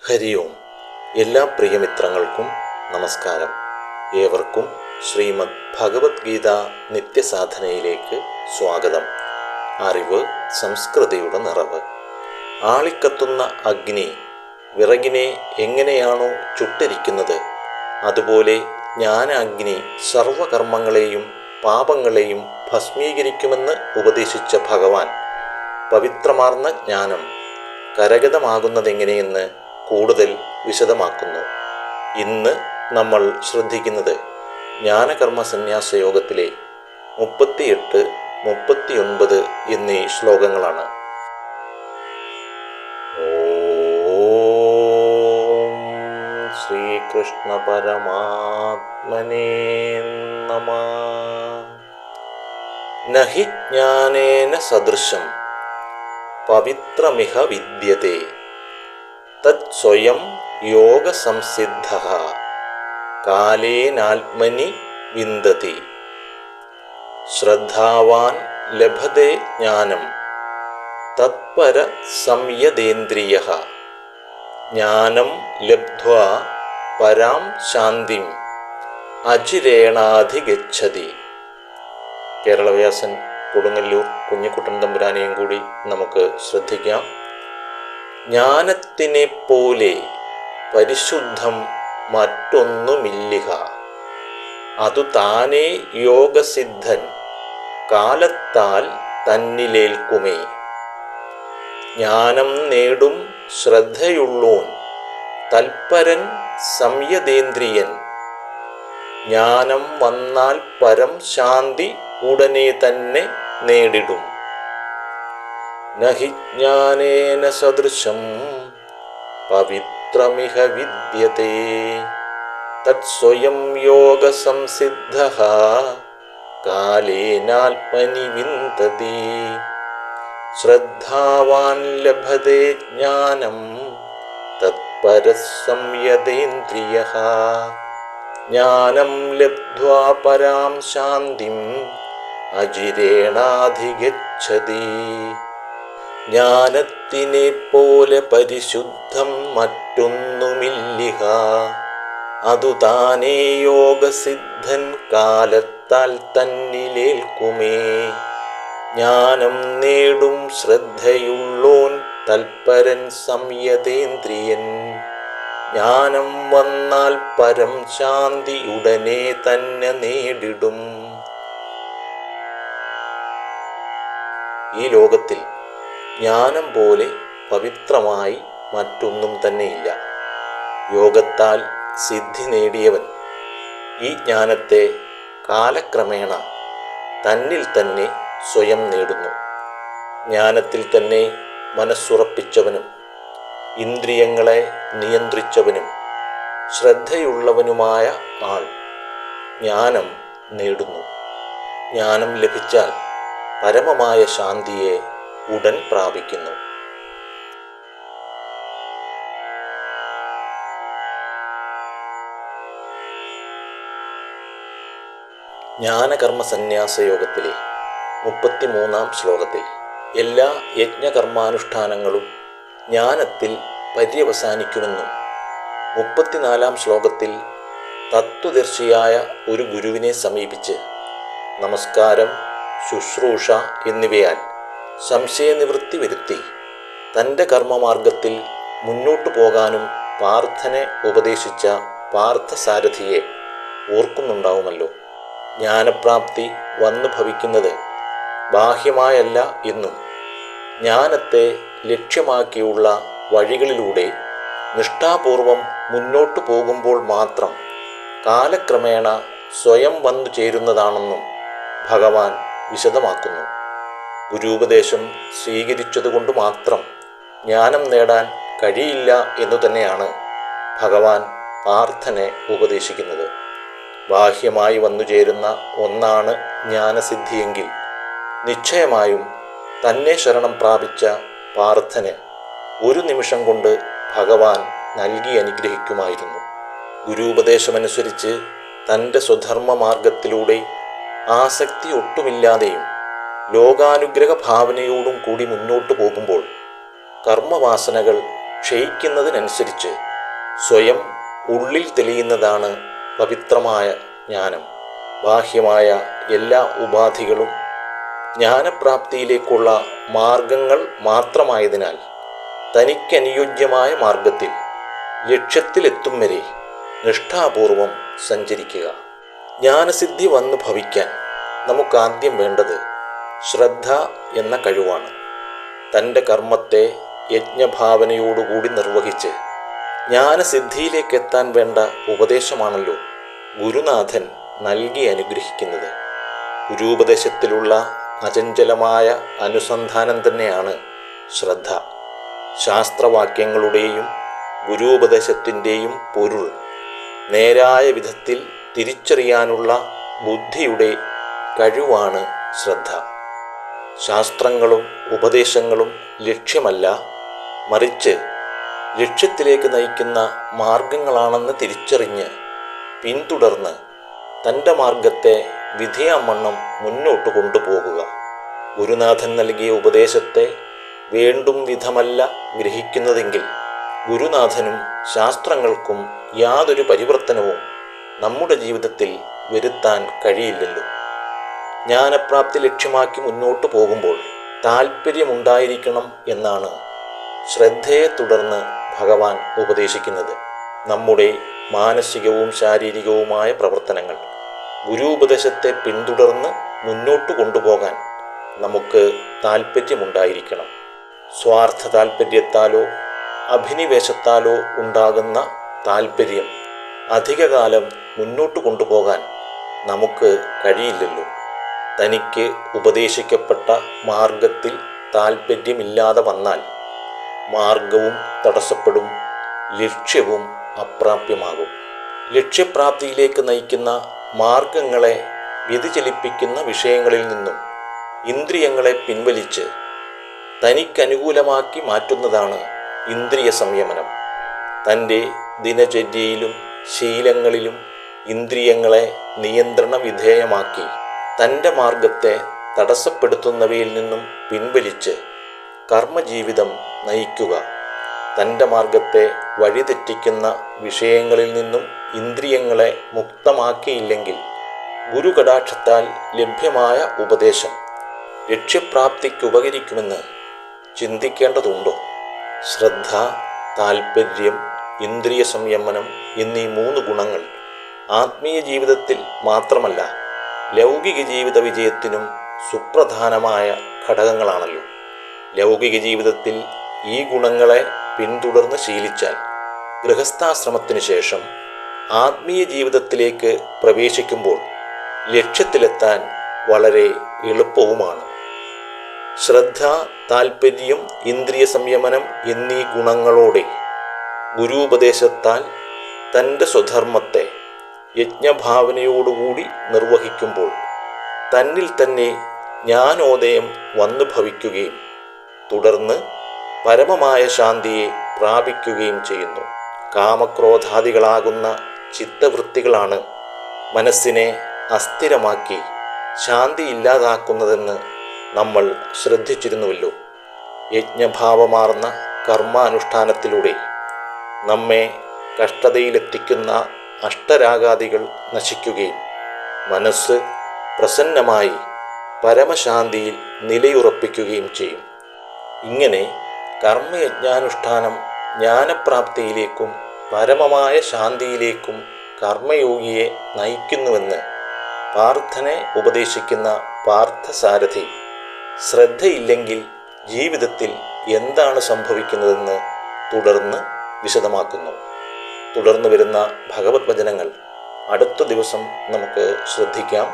ഹരി ഓം. എല്ലാ പ്രിയമിത്രങ്ങൾക്കും നമസ്കാരം. ഏവർക്കും ശ്രീമദ് ഭഗവത്ഗീത നിത്യസാധനയിലേക്ക് സ്വാഗതം. അറിവ് സംസ്കൃതിയുടെ നിറവ്. ആളിക്കത്തുന്ന അഗ്നി വിറകിനെ എങ്ങനെയാണോ ചുട്ടരിക്കുന്നത്, അതുപോലെ ജ്ഞാനാഗ്നി സർവകർമ്മങ്ങളെയും പാപങ്ങളെയും ഭസ്മീകരിക്കുമെന്ന് ഉപദേശിച്ച ഭഗവാൻ പവിത്രമാർന്ന ജ്ഞാനം കരഗതമാകുന്നതെങ്ങനെയെന്ന് കൂടുതൽ വിശദമാക്കുന്നു. ഇന്ന് നമ്മൾ ശ്രദ്ധിക്കുന്നത് ജ്ഞാനകർമ്മ സന്യാസ യോഗത്തിലെ 38, 39 എന്നീ ശ്ലോകങ്ങളാണ്. ഓം ശ്രീകൃഷ്ണ പരമാത്മനേ നമഃ. നഹി ജ്ഞാനേന സദൃശം പവിത്രമിഹ വിദ്യതേ തത് സ്വയം യോഗസംസിദ്ധഃ കാലേനാത്മനി വിന്ദതി. ശ്രദ്ധാവാൻ ലഭതേ ജ്ഞാനം തത്പര സംയതേന്ദ്രിയഃ ജ്ഞാനം ലബ്ധ്വാ പരാം ശാന്തിം അചിരേണാധിഗച്ഛതി. കേരളവ്യാസൻ കൊടുങ്ങല്ലൂർ കുഞ്ഞിക്കുട്ടൻ തമ്പുരാനെയും കൂടി നമുക്ക് ശ്രദ്ധിക്കാം. ജ്ഞാനത്തിനെ പോലെ പരിശുദ്ധം മറ്റൊന്നുമില്ലിഹ, അതു താനേ യോഗസിദ്ധൻ കാലത്താൽ തന്നിലേൽക്കുമേ. ജ്ഞാനം നേടും ശ്രദ്ധയുള്ളോൻ തൽപരൻ സംയതേന്ദ്രിയൻ. ജ്ഞാനം വന്നാൽ പരം ശാന്തി ഉടനെ തന്നെ നേടിടും. നഹി ജ്ഞാനേന സദൃശം പവിത്രമിഹ വിദ്യതേ തത് സ്വയം യോഗസംസിദ്ധഃ കാലേനാത്മനി വിന്ദതി. ശ്രദ്ധാവാൻ ലഭതേ ജ്ഞാനം തത്പരഃ സംയതേന്ദ്രിയഃ ജ്ഞാനം ലബ്ധ്വാ പരാം ശാന്തിം അചിരേണാധിഗച്ഛതി. ജ്ഞാനത്തിനെ പോലെ പരിശുദ്ധം മറ്റൊന്നുമില്ലിഹ, അതു താനേ യോഗസിദ്ധൻ കാലത്താൽ തന്നിലേൽക്കുമേ. ജ്ഞാനം നേടും ശ്രദ്ധയുള്ളോൻ തൽപരൻ സംയതേന്ദ്രിയൻ. ജ്ഞാനം വന്നാൽ പരം ശാന്തി ഉടനെ തന്നെ നേടിടും. ഈ ലോകത്തിൽ ജ്ഞാനം പോലെ പവിത്രമായി മറ്റൊന്നും തന്നെയില്ല. യോഗത്താൽ സിദ്ധി നേടിയവൻ ഈ ജ്ഞാനത്തെ കാലക്രമേണ തന്നിൽ തന്നെ സ്വയം നേടുന്നു. ജ്ഞാനത്തിൽ തന്നെ മനസ്സുറപ്പിച്ചവനും ഇന്ദ്രിയങ്ങളെ നിയന്ത്രിച്ചവനും ശ്രദ്ധയുള്ളവനുമായ ആൾ ജ്ഞാനം നേടുന്നു. ജ്ഞാനം ലഭിച്ചാൽ പരമമായ ശാന്തിയെ ഉടൻ പ്രാപിക്കുന്നു. ജ്ഞാനകർമ്മ സന്യാസ യോഗത്തിലെ 33-ാം ശ്ലോകത്തിൽ എല്ലാ യജ്ഞകർമാനുഷ്ഠാനങ്ങളും ജ്ഞാനത്തിൽ പര്യവസാനിക്കുമെന്നും 34-ാം ശ്ലോകത്തിൽ തത്വദർശിയായ ഒരു ഗുരുവിനെ സമീപിച്ച് നമസ്കാരം, ശുശ്രൂഷ എന്നിവയാൽ സംശയനിവൃത്തി വരുത്തി തൻ്റെ കർമ്മമാർഗത്തിൽ മുന്നോട്ടു പോകാനും പാർത്ഥനെ ഉപദേശിച്ച പാർത്ഥസാരഥിയെ ഓർക്കുന്നുണ്ടാവുമല്ലോ. ജ്ഞാനപ്രാപ്തി വന്നു ഭവിക്കുന്നത് ബാഹ്യമായല്ല എന്നും ജ്ഞാനത്തെ ലക്ഷ്യമാക്കിയുള്ള വഴികളിലൂടെ നിഷ്ഠാപൂർവം മുന്നോട്ടു പോകുമ്പോൾ മാത്രം കാലക്രമേണ സ്വയം വന്നു ചേരുന്നതാണെന്നും ഭഗവാൻ വിശദമാക്കുന്നു. ഗുരുപദേശം സ്വീകരിച്ചതുകൊണ്ട് മാത്രം ജ്ഞാനം നേടാൻ കഴിയില്ല എന്നു തന്നെയാണ് ഭഗവാൻ പാർത്ഥനെ ഉപദേശിക്കുന്നത്. ബാഹ്യമായി വന്നു ചേരുന്ന ഒന്നാണ് ജ്ഞാനസിദ്ധിയെങ്കിൽ നിശ്ചയമായും തന്നെ ശരണം പ്രാപിച്ച പാർത്ഥന് ഒരു നിമിഷം കൊണ്ട് ഭഗവാൻ നൽകി അനുഗ്രഹിക്കുമായിരുന്നു. ഗുരുപദേശമനുസരിച്ച് തൻ്റെ സ്വധർമ്മ മാർഗത്തിലൂടെ ആസക്തി ഒട്ടുമില്ലാതെയും ലോകാനുഗ്രഹ ഭാവനയോടും കൂടി മുന്നോട്ടു പോകുമ്പോൾ കർമ്മവാസനകൾ ക്ഷയിക്കുന്നതിനനുസരിച്ച് സ്വയം ഉള്ളിൽ തെളിയുന്നതാണ് പവിത്രമായ ജ്ഞാനം. ബാഹ്യമായ എല്ലാ ഉപാധികളും ജ്ഞാനപ്രാപ്തിയിലേക്കുള്ള മാർഗങ്ങൾ മാത്രമായതിനാൽ തനിക്കനുയോജ്യമായ മാർഗത്തിൽ ലക്ഷ്യത്തിലെത്തും വരെ നിഷ്ഠാപൂർവം സഞ്ചരിക്കുക. ജ്ഞാനസിദ്ധി വന്നു ഭവിക്കാൻ നമുക്കാദ്യം വേണ്ടത് ശ്രദ്ധ എന്ന കഴിവാണ്. തൻ്റെ കർമ്മത്തെ യജ്ഞഭാവനയോടുകൂടി നിർവഹിച്ച് ജ്ഞാനസിദ്ധിയിലേക്കെത്താൻ വേണ്ട ഉപദേശമാണല്ലോ ഗുരുനാഥൻ നൽകി അനുഗ്രഹിക്കുന്നത്. ഗുരുപദേശത്തിലുള്ള അചഞ്ചലമായ അനുസന്ധാനം തന്നെയാണ് ശ്രദ്ധ. ശാസ്ത്രവാക്യങ്ങളുടെയും ഗുരുപദേശത്തിൻ്റെയും പൊരുൾ നേരായ വിധത്തിൽ തിരിച്ചറിയാനുള്ള ബുദ്ധിയുടെ കഴിവാണ് ശ്രദ്ധ. ശാസ്ത്രങ്ങളും ഉപദേശങ്ങളും ലക്ഷ്യമല്ല, മറിച്ച് ലക്ഷ്യത്തിലേക്ക് നയിക്കുന്ന മാർഗങ്ങളാണെന്ന് തിരിച്ചറിഞ്ഞ് പിന്തുടർന്ന് തൻ്റെ മാർഗത്തെ വിധിയാമണ്ണം മുന്നോട്ട് കൊണ്ടുപോകുക. ഗുരുനാഥൻ നൽകിയ ഉപദേശത്തെ വേണ്ടും വിധമല്ല ഗ്രഹിക്കുന്നതെങ്കിൽ ഗുരുനാഥനും ശാസ്ത്രങ്ങൾക്കും യാതൊരു പരിവർത്തനവും നമ്മുടെ ജീവിതത്തിൽ വരുത്താൻ കഴിയില്ലല്ലോ. ജ്ഞാനപ്രാപ്തി ലക്ഷ്യമാക്കി മുന്നോട്ട് പോകുമ്പോൾ താല്പര്യമുണ്ടായിരിക്കണം എന്നാണ് ശ്രദ്ധയെ തുടർന്ന് ഭഗവാൻ ഉപദേശിക്കുന്നത്. നമ്മുടെ മാനസികവും ശാരീരികവുമായ പ്രവർത്തനങ്ങൾ ഗുരുപദേശത്തെ പിന്തുടർന്ന് മുന്നോട്ട് കൊണ്ടുപോകാൻ നമുക്ക് താല്പര്യമുണ്ടായിരിക്കണം. സ്വാർത്ഥ താല്പര്യത്താലോ അഭിനിവേശത്താലോ ഉണ്ടാകുന്ന താല്പര്യം അധികകാലം മുന്നോട്ട് കൊണ്ടുപോകാൻ നമുക്ക് കഴിയില്ലല്ലോ. തനിക്ക് ഉപദേശിക്കപ്പെട്ട മാർഗത്തിൽ താല്പര്യമില്ലാതെ വന്നാൽ മാർഗവും തടസ്സപ്പെടും, ലക്ഷ്യവും അപ്രാപ്യമാകും. ലക്ഷ്യപ്രാപ്തിയിലേക്ക് നയിക്കുന്ന മാർഗങ്ങളെ വ്യതിചലിപ്പിക്കുന്ന വിഷയങ്ങളിൽ നിന്നും ഇന്ദ്രിയങ്ങളെ പിൻവലിച്ച് തനിക്കനുകൂലമാക്കി മാറ്റുന്നതാണ് ഇന്ദ്രിയ സംയമനം. തൻ്റെ ദിനചര്യയിലും ശീലങ്ങളിലും ഇന്ദ്രിയങ്ങളെ നിയന്ത്രണ വിധേയമാക്കി തൻ്റെ മാർഗത്തെ തടസ്സപ്പെടുത്തുന്നവയിൽ നിന്നും പിൻവലിച്ച് കർമ്മജീവിതം നയിക്കുക. തൻ്റെ മാർഗത്തെ വഴിതെറ്റിക്കുന്ന വിഷയങ്ങളിൽ നിന്നും ഇന്ദ്രിയങ്ങളെ മുക്തമാക്കിയില്ലെങ്കിൽ ഗുരുകടാക്ഷത്താൽ ലഭ്യമായ ഉപദേശം ലക്ഷ്യപ്രാപ്തിക്കുപകരിക്കുമെന്ന് ചിന്തിക്കേണ്ടതുണ്ടോ? ശ്രദ്ധ, താൽപ്പര്യം, ഇന്ദ്രിയ സംയമനം എന്നീ 3 ഗുണങ്ങൾ ആത്മീയ ജീവിതത്തിൽ മാത്രമല്ല ലൗകിക ജീവിത വിജയത്തിനും സുപ്രധാനമായ ഘടകങ്ങളാണല്ലോ. ലൗകിക ജീവിതത്തിൽ ഈ ഗുണങ്ങളെ പിന്തുടർന്ന് ശീലിച്ചാൽ ഗൃഹസ്ഥാശ്രമത്തിനു ശേഷം ആത്മീയ ജീവിതത്തിലേക്ക് പ്രവേശിക്കുമ്പോൾ ലക്ഷ്യത്തിലെത്താൻ വളരെ എളുപ്പവുമാണ്. ശ്രദ്ധ, താൽപ്പര്യം, ഇന്ദ്രിയ സംയമനം എന്നീ ഗുണങ്ങളോടെ ഗുരുപദേശത്താൽ തൻ്റെ സ്വധർമ്മത്തെ യജ്ഞഭാവനയോടുകൂടി നിർവഹിക്കുമ്പോൾ തന്നിൽ തന്നെ ജ്ഞാനോദയം വന്നു ഭവിക്കുകയും തുടർന്ന് പരമമായ ശാന്തിയെ പ്രാപിക്കുകയും ചെയ്യുന്നു. കാമക്രോധാദികളാകുന്ന ചിത്തവൃത്തികളാണ് മനസ്സിനെ അസ്ഥിരമാക്കി ശാന്തി ഇല്ലാതാക്കുന്നതെന്ന് നമ്മൾ ശ്രദ്ധിച്ചിരുന്നുവല്ലോ. യജ്ഞഭാവമാർന്ന കർമാനുഷ്ഠാനത്തിലൂടെ നമ്മെ കഷ്ടതയിലെത്തിക്കുന്ന അഷ്ടരാഗാദികൾ നശിക്കുകയും മനസ്സ് പ്രസന്നമായി പരമശാന്തിയിൽ നിലയുറപ്പിക്കുകയും ചെയ്യും. ഇങ്ങനെ കർമ്മയജ്ഞാനുഷ്ഠാനം ജ്ഞാനപ്രാപ്തിയിലേക്കും പരമമായ ശാന്തിയിലേക്കും കർമ്മയോഗിയെ നയിക്കുന്നുവെന്ന് പാർത്ഥനെ ഉപദേശിക്കുന്ന പാർത്ഥസാരഥി ശ്രദ്ധയില്ലെങ്കിൽ ജീവിതത്തിൽ എന്താണ് സംഭവിക്കുന്നതെന്ന് തുടർന്ന് വിശദമാക്കുന്നു. തുടർന്ന് വരുന്ന ഭഗവത് വചനങ്ങൾ അടുത്ത ദിവസം നമുക്ക് ശ്രദ്ധിക്കാം.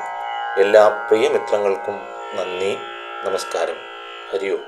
എല്ലാ പ്രിയമിത്രങ്ങൾക്കും നന്ദി, നമസ്കാരം. ഹരി ഓം.